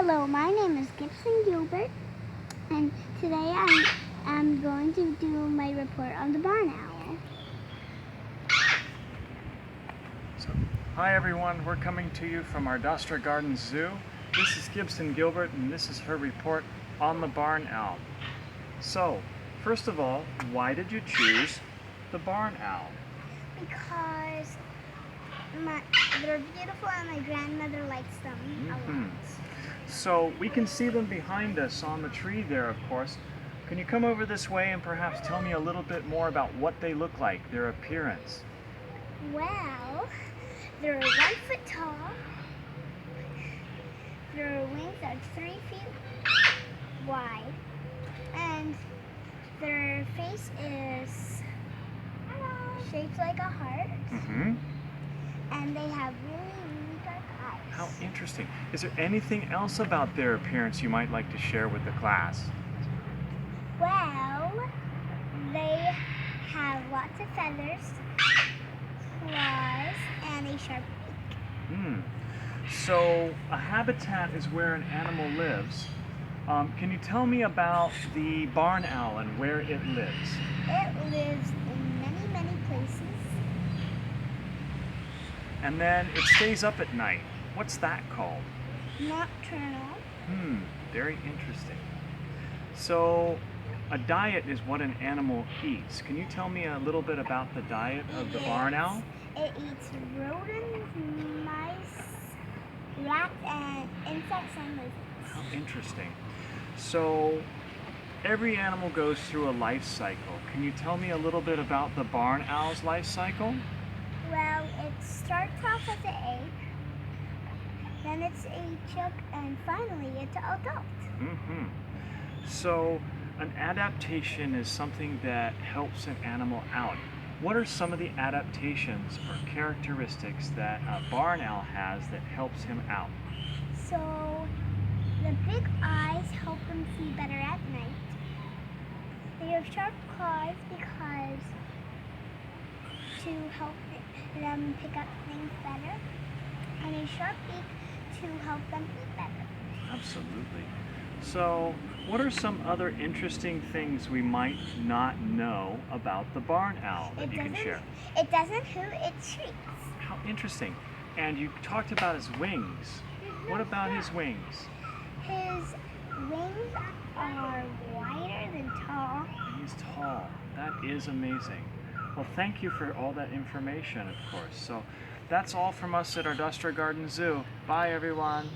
Hello, my name is Gibson Gilbert, and today I'm going to do my report on the barn owl. Hi everyone, we're coming to you from our Dostra Gardens Zoo. This is Gibson Gilbert and this is her report on the barn owl. So, first of all, why did you choose the barn owl? Because they're beautiful and my grandmother likes them a lot. So, we can see them behind us on the tree there, of course. Can you come over this way and perhaps tell me a little bit more about what they look like, their appearance? Well, they're 1 foot tall. Their wings are 3 feet wide. And their face is shaped like a heart. And they have really dark eyes. How interesting. Is there anything else about their appearance you might like to share with the class? Well, they have lots of feathers, claws, and a sharp beak. So a habitat is where an animal lives. Can you tell me about the barn owl and where it lives? It lives in many, many places. And then it stays up at night. What's that called? Nocturnal. Very interesting. So a diet is what an animal eats. Can you tell me a little bit about the diet of the barn owl? It eats rodents, mice, rats, and insects and lizards. How interesting. So every animal goes through a life cycle. Can you tell me a little bit about the barn owl's life cycle? Well, it starts off as an egg, then it's a chick, and finally it's an adult. So an adaptation is something that helps an animal out. What are some of the adaptations or characteristics that a barn owl has that helps him out? So the big eyes help them see better at night. They have sharp claws because to help them pick up things better, and a sharp beak to help them eat better. Absolutely. So what are some other interesting things we might not know about the barn owl that you can share? It doesn't hoot, it shrieks. How interesting. And you talked about his wings. What about his wings? His wings are wider than tall. He's tall. That is amazing. Well, thank you for all that information, of course. So that's all from us at our Dostra Garden Zoo. Bye, everyone.